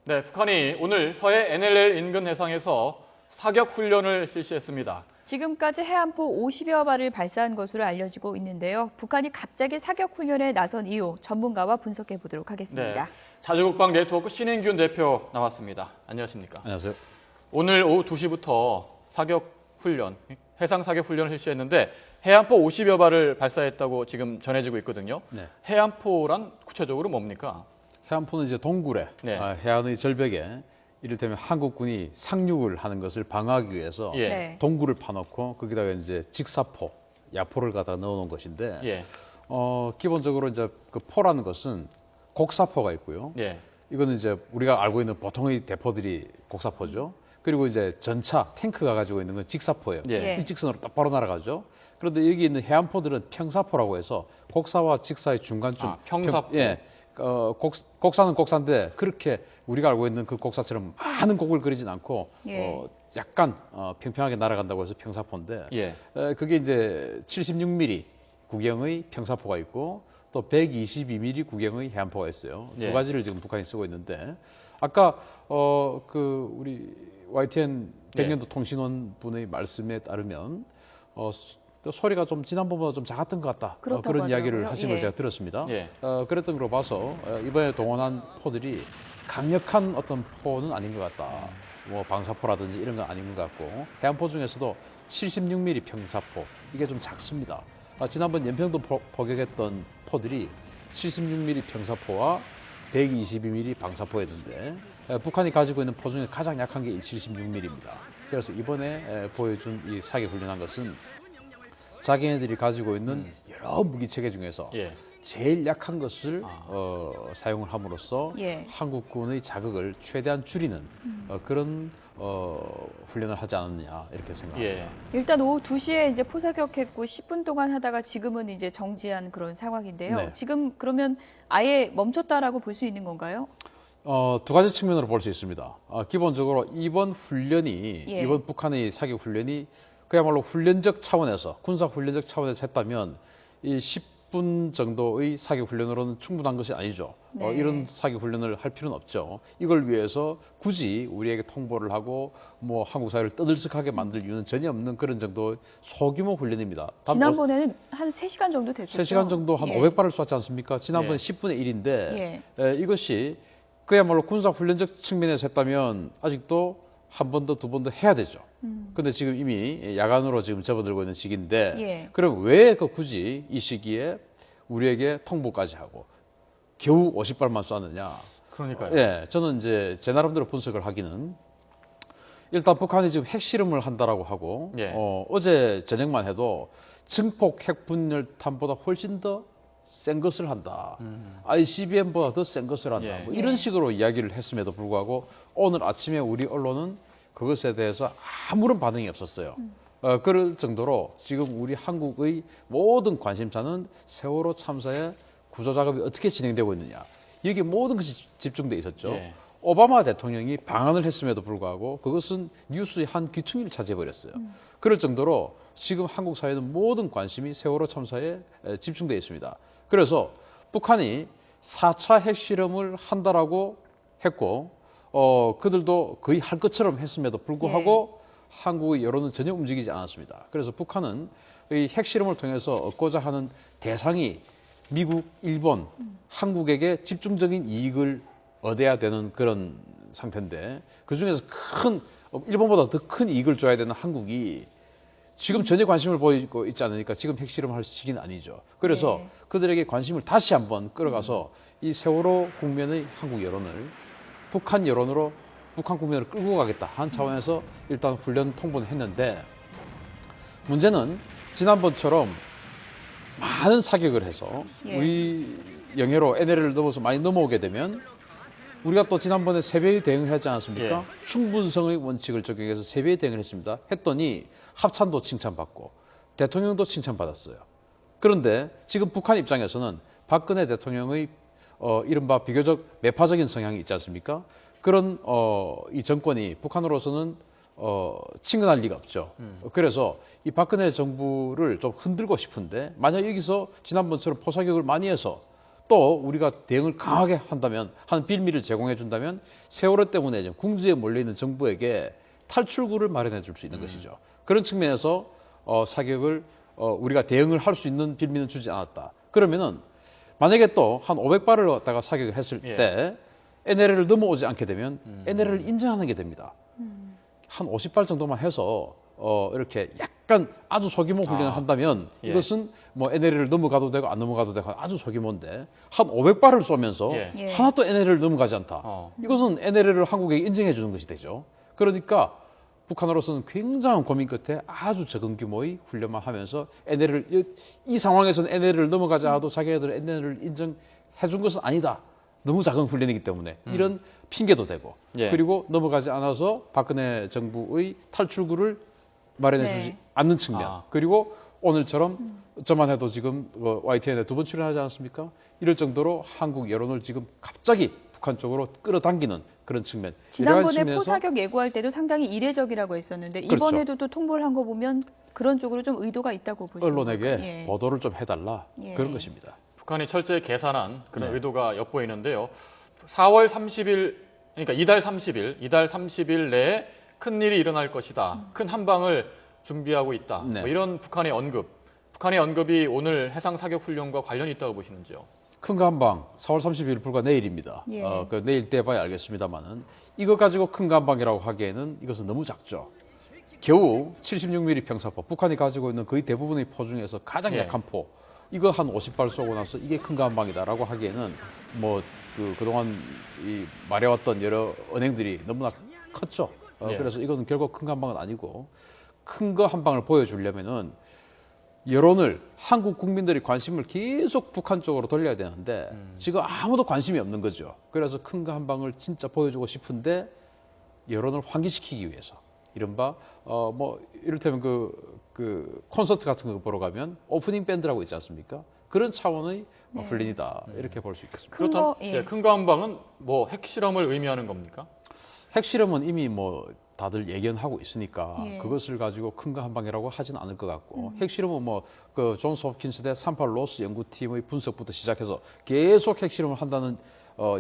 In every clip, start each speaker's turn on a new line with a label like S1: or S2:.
S1: 네, 북한이 오늘 서해 NLL 인근 해상에서 사격 훈련을 실시했습니다.
S2: 지금까지 해안포 50여 발을 발사한 것으로 알려지고 있는데요. 북한이 갑자기 사격 훈련에 나선 이유 전문가와 분석해 보도록 하겠습니다.
S1: 네, 자주국방 네트워크 신인균 대표 나왔습니다. 안녕하십니까?
S3: 안녕하세요.
S1: 오늘 오후 2시부터 사격 훈련, 해상 사격 훈련을 실시했는데 해안포 50여 발을 발사했다고 지금 전해지고 있거든요.
S3: 네.
S1: 해안포란 구체적으로 뭡니까?
S3: 해안포는 이제 동굴에
S1: 네.
S3: 해안의 절벽에 이를테면 한국군이 상륙을 하는 것을 방어하기 위해서
S1: 예.
S2: 네.
S3: 동굴을 파놓고 거기다가 이제 직사포, 야포를 갖다 넣어놓은 것인데
S1: 예.
S3: 기본적으로 이제 그 포라는 것은 곡사포가 있고요.
S1: 예.
S3: 이거는 이제 우리가 알고 있는 보통의 대포들이 곡사포죠. 그리고 이제 전차 탱크가 가지고 있는 건 직사포예요.
S1: 예.
S3: 일직선으로 똑바로 날아가죠. 그런데 여기 있는 해안포들은 평사포라고 해서 곡사와 직사의 중간쯤.
S1: 평사포.
S3: 곡사는 곡사인데 그렇게 우리가 알고 있는 그 곡사처럼 많은 곡을 그리진 않고
S2: 예.
S3: 약간 평평하게 날아간다고 해서 평사포인데
S1: 예.
S3: 그게 이제 76mm 구경의 평사포가 있고 또 122mm 구경의 해안포가 있어요.
S1: 예.
S3: 두 가지를 지금 북한이 쓰고 있는데 아까 우리 YTN 백년도 통신원 분의 말씀에 따르면 소리가 좀 지난번보다 좀 작았던 것 같다.
S2: 그렇다고
S3: 그런 이야기를
S2: 하더라고요.
S3: 하신
S2: 예.
S3: 걸 제가 들었습니다.
S1: 예.
S3: 그랬던 걸로 봐서 이번에 동원한 포들이 강력한 어떤 포는 아닌 것 같다. 뭐 방사포라든지 이런 건 아닌 것 같고 해안포 중에서도 76mm 평사포 이게 좀 작습니다. 지난번 연평도 포격했던 포들이 76mm 평사포와 122mm 방사포였는데 북한이 가지고 있는 포 중에 가장 약한 게 이 76mm입니다. 그래서 이번에 보여준 이 사격 훈련한 것은 자기네들이 가지고 있는 여러 무기 체계 중에서
S1: 예.
S3: 제일 약한 것을 사용을 함으로써
S2: 예.
S3: 한국군의 자극을 최대한 줄이는 그런 훈련을 하지 않았느냐 이렇게 생각합니다.
S1: 예.
S2: 일단 오후 2시에 이제 포사격했고 10분 동안 하다가 지금은 이제 정지한 그런 상황인데요.
S3: 네.
S2: 지금 그러면 아예 멈췄다라고 볼 수 있는 건가요?
S3: 두 가지 측면으로 볼 수 있습니다. 기본적으로 이번 훈련이
S2: 예.
S3: 이번 북한의 사격 훈련이 그야말로 훈련적 차원에서 군사 훈련적 차원에서 했다면 이 10분 정도의 사격 훈련으로는 충분한 것이 아니죠.
S2: 네.
S3: 이런 사격 훈련을 할 필요는 없죠. 이걸 위해서 굳이 우리에게 통보를 하고 뭐 한국 사회를 떠들썩하게 만들 이유는 전혀 없는 그런 정도의 소규모 훈련입니다.
S2: 지난번에는 한 3시간 정도 됐었죠.
S3: 3시간 정도 한
S2: 예.
S3: 500발을 쐈지 않습니까? 지난번에
S1: 예.
S3: 10분의 1인데
S2: 예.
S3: 이것이 그야말로 군사 훈련적 측면에서 했다면 아직도 한 번 더, 두 번 더 해야 되죠. 근데 지금 이미 야간으로 지금 접어들고 있는 시기인데
S2: 예.
S3: 그럼 왜 굳이 이 시기에 우리에게 통보까지 하고 겨우 50발만 쐈느냐?
S1: 그러니까요.
S3: 예, 저는 이제 제 나름대로 분석을 하기는 일단 북한이 지금 핵실험을 한다라고 하고
S1: 예.
S3: 어제 저녁만 해도 증폭 핵분열탄보다 훨씬 더 센 것을 한다. ICBM보다 더 센 것을 한다.
S1: 예.
S3: 뭐 이런 식으로 이야기를 했음에도 불구하고 오늘 아침에 우리 언론은 그것에 대해서 아무런 반응이 없었어요. 그럴 정도로 지금 우리 한국의 모든 관심사는 세월호 참사의 구조 작업이 어떻게 진행되고 있느냐. 여기 모든 것이 집중돼 있었죠.
S1: 예.
S3: 오바마 대통령이 방한을 했음에도 불구하고 그것은 뉴스의 한 귀퉁이를 차지해버렸어요. 그럴 정도로 지금 한국 사회는 모든 관심이 세월호 참사에 집중돼 있습니다. 그래서 북한이 4차 핵실험을 한다라고 했고 그들도 거의 할 것처럼 했음에도 불구하고 한국의 여론은 전혀 움직이지 않았습니다. 그래서 북한은 이 핵실험을 통해서 얻고자 하는 대상이 미국, 일본, 한국에게 집중적인 이익을 얻어야 되는 그런 상태인데 그중에서 일본보다 더 큰 이익을 줘야 되는 한국이 지금 전혀 관심을 보이고 있지 않으니까 지금 핵실험할 시기는 아니죠. 그래서
S2: 네.
S3: 그들에게 관심을 다시 한번 끌어가서 이 세월호 국면의 한국 여론을 북한 여론으로 북한 국면으로 끌고 가겠다 한 차원에서 일단 훈련 통보는 했는데 문제는 지난번처럼 많은 사격을 해서
S2: 예.
S3: 우리 영해로 NLL을 넘어서 많이 넘어오게 되면 우리가 또 지난번에 세배의 대응을 했지 않았습니까?
S1: 예.
S3: 충분성의 원칙을 적용해서 세배의 대응을 했습니다. 했더니 합참도 칭찬받고 대통령도 칭찬받았어요. 그런데 지금 북한 입장에서는 박근혜 대통령의 이른바 비교적 매파적인 성향이 있지 않습니까? 그런 이 정권이 북한으로서는 친근할 리가 없죠. 그래서 이 박근혜 정부를 좀 흔들고 싶은데 만약 여기서 지난번처럼 포사격을 많이 해서 또 우리가 대응을 강하게 한다면, 한 빌미를 제공해 준다면 세월호 때문에 지금 궁지에 몰려 있는 정부에게 탈출구를 마련해 줄 수 있는 것이죠. 그런 측면에서 사격을 우리가 대응을 할 수 있는 빌미는 주지 않았다. 그러면은 만약에 또 한 500발을 갖다가 사격을 했을 때 NLL을 넘어오지 않게 되면 NLL을 인정하는 게 됩니다. 한 50발 정도만 해서 이렇게 약간 아주 소규모 훈련을 한다면 이것은 뭐 NLL을 넘어가도 되고 안 넘어가도 되고 아주 소규모인데 한 500발을 쏘면서 하나도 NLL을 넘어가지 않다. 이것은 NLL을 한국에게 인정해 주는 것이 되죠. 그러니까 북한으로서는 굉장한 고민 끝에 아주 적은 규모의 훈련만 하면서 NLL을 이 상황에서는 NLL을 넘어가지 않아도 자기네들은 NLL을 인정해 준 것은 아니다. 너무 작은 훈련이기 때문에 이런 핑계도 되고 그리고 넘어가지 않아서 박근혜 정부의 탈출구를 마련해 주지 않는 측면 그리고 오늘처럼 저만 해도 지금 YTN에 2번 출연하지 않습니까? 이럴 정도로 한국 여론을 지금 갑자기 북한 쪽으로 끌어당기는 그런 측면.
S2: 지난번에 포사격 예고할 때도 상당히 이례적이라고 했었는데 이번에도 또 통보를 한 거 보면 그런 쪽으로 좀 의도가 있다고 보시는
S3: 언론에게 보도를 좀 해달라 그런 것입니다.
S1: 북한이 철저히 계산한 그런 의도가 엿보이는데요. 4월 30일, 그러니까 이달 30일 내에 큰 일이 일어날 것이다. 큰 한방을 준비하고 있다. 뭐 이런 북한의 언급이 오늘 해상 사격 훈련과 관련이 있다고 보시는지요?
S3: 큰 거 한방 4월 30일 불과 내일입니다. 그 내일 떼봐야 알겠습니다만은 이거 가지고 큰 거 한방이라고 하기에는 이것은 너무 작죠. 겨우 76mm 평사포, 북한이 가지고 있는 거의 대부분의 포 중에서 가장 약한 포. 이거 한 50발 쏘고 나서 이게 큰 거 한방이다라고 하기에는 뭐 그동안 이 말해왔던 여러 언행들이 너무나 컸죠. 그래서 이것은 결국 큰 거 한방은 아니고 큰 거 한방을 보여주려면은 여론을 한국 국민들이 관심을 계속 북한 쪽으로 돌려야 되는데 지금 아무도 관심이 없는 거죠. 그래서 큰 거 한방을 진짜 보여주고 싶은데 여론을 환기시키기 위해서 이른바 뭐 이를테면 그 콘서트 같은 거 보러 가면 오프닝 밴드라고 있지 않습니까? 그런 차원의 훈련이다 이렇게 볼 수 있겠습니다.
S1: 그렇다면 큰 거 한방은 뭐 핵실험을 의미하는 겁니까?
S3: 핵실험은 이미 뭐 다들 예견하고 있으니까 그것을 가지고 큰 거 한방이라고 하지는 않을 것 같고 핵실험은 뭐 그 존스 홉킨스대 38 로스 연구팀의 분석부터 시작해서 계속 핵실험을 한다는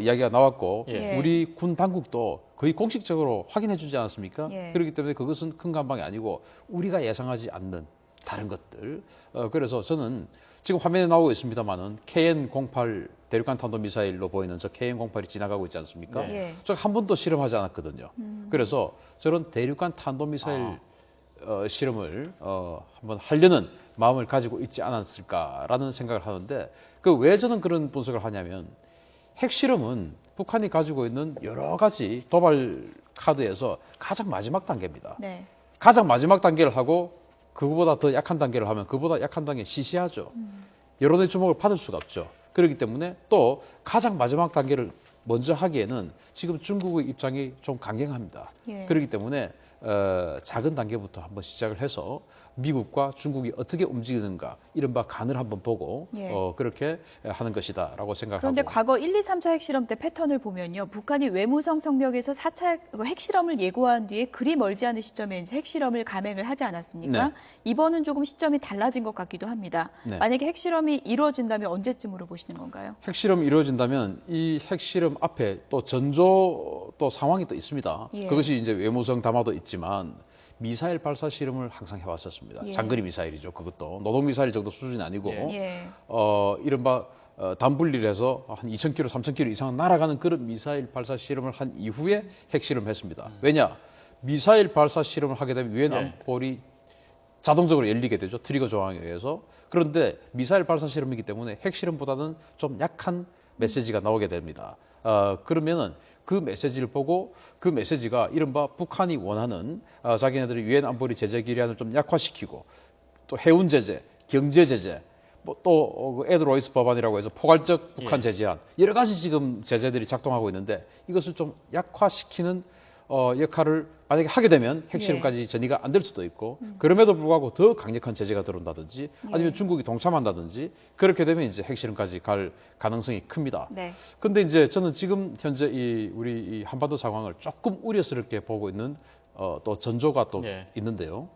S3: 이야기가 나왔고 우리 군 당국도 거의 공식적으로 확인해 주지 않았습니까? 그렇기 때문에 그것은 큰 거 한방이 아니고 우리가 예상하지 않는 다른 것들. 그래서 저는 지금 화면에 나오고 있습니다만은 KN-08 대륙간 탄도미사일로 보이는 저 KN-08이 지나가고 있지 않습니까? 저 한 번도 실험하지 않았거든요. 그래서 저런 대륙간 탄도미사일 실험을 한번 하려는 마음을 가지고 있지 않았을까라는 생각을 하는데 그 왜 저는 그런 분석을 하냐면 핵실험은 북한이 가지고 있는 여러 가지 도발 카드에서 가장 마지막 단계입니다. 가장 마지막 단계를 하고 그거보다 더 약한 단계를 하면 그보다 약한 단계 시시하죠. 여론의 주목을 받을 수가 없죠. 그렇기 때문에 또 가장 마지막 단계를 먼저 하기에는 지금 중국의 입장이 좀 강경합니다. 그렇기 때문에 작은 단계부터 한번 시작을 해서 미국과 중국이 어떻게 움직이는가 이른바 간을 한번 보고 그렇게 하는 것이다라고 생각하고.
S2: 그런데 과거 1, 2, 3차 핵실험 때 패턴을 보면요. 북한이 외무성 성벽에서 4차 핵실험을 예고한 뒤에 그리 멀지 않은 시점에 이제 핵실험을 감행을 하지 않았습니까? 이번은 조금 시점이 달라진 것 같기도 합니다. 만약에 핵실험이 이루어진다면 언제쯤으로 보시는 건가요?
S3: 핵실험이 이루어진다면 이 핵실험 앞에 또 전조 또 상황이 또 있습니다. 그것이 이제 외무성 담화도 있지만 미사일 발사 실험을 항상 해왔었습니다. 장거리 미사일이죠. 그것도 노동 미사일 정도 수준이 아니고 이른바 단분리를 해서 한 2,000km, 3,000km 이상 날아가는 그런 미사일 발사 실험을 한 이후에 핵실험을 했습니다. 왜냐? 미사일 발사 실험을 하게 되면 유엔 안보리 자동적으로 열리게 되죠. 트리거 조항에 의해서. 그런데 미사일 발사 실험이기 때문에 핵실험보다는 좀 약한 메시지가 나오게 됩니다. 그러면은 그 메시지를 보고 그 메시지가 이른바 북한이 원하는 자기네들이 유엔 안보리 제재 기량을 좀 약화시키고 또 해운 제재, 경제 제재, 뭐 또 에드로이스 법안이라고 해서 포괄적 북한 제재안 여러 가지 지금 제재들이 작동하고 있는데 이것을 좀 약화시키는 역할을 만약에 하게 되면 핵실험까지 전이가 안 될 수도 있고 그럼에도 불구하고 더 강력한 제재가 들어온다든지 아니면 중국이 동참한다든지 그렇게 되면 이제 핵실험까지 갈 가능성이 큽니다. 그런데 이제 저는 지금 현재 우리 이 한반도 상황을 조금 우려스럽게 보고 있는 또 전조가 또 있는데요.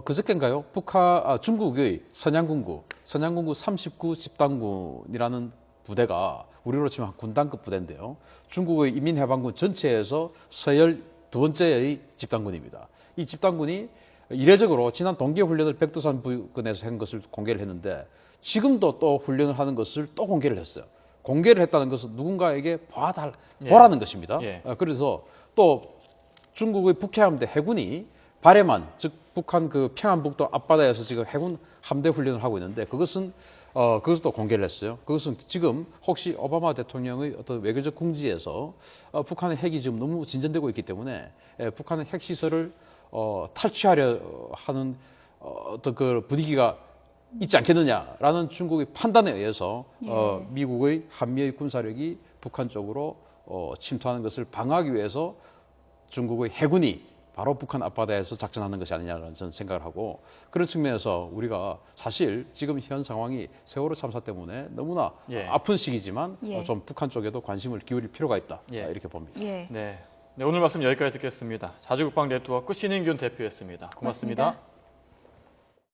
S3: 그저께인가요? 중국의 선양군구 39 집단군이라는 부대가 우리로 치면 군단급 부대인데요. 중국의 인민해방군 전체에서 서열 두 번째의 집단군입니다. 이 집단군이 이례적으로 지난 동계훈련을 백두산 부근에서 한 것을 공개를 했는데 지금도 또 훈련을 하는 것을 또 공개를 했어요. 공개를 했다는 것은 누군가에게 보라는 것입니다.
S1: 예.
S3: 그래서 또 중국의 북해함대 해군이 발해만, 즉 북한 그 평안북도 앞바다에서 지금 해군 함대 훈련을 하고 있는데 그것도 공개를 했어요. 그것은 지금 혹시 오바마 대통령의 어떤 외교적 궁지에서 북한의 핵이 지금 너무 진전되고 있기 때문에 북한의 핵 시설을 탈취하려 하는 어떤 그 분위기가 있지 않겠느냐라는 중국의 판단에 의해서 미국의 한미의 군사력이 북한 쪽으로 침투하는 것을 방어하기 위해서 중국의 해군이 바로 북한 앞바다에서 작전하는 것이 아니냐라는 저는 생각을 하고 그런 측면에서 우리가 사실 지금 현 상황이 세월호 참사 때문에 너무나 아픈 시기지만 좀 북한 쪽에도 관심을 기울일 필요가 있다 이렇게 봅니다.
S1: 네, 오늘 말씀 여기까지 듣겠습니다. 자주국방 네트워크 신인균 대표였습니다. 고맙습니다.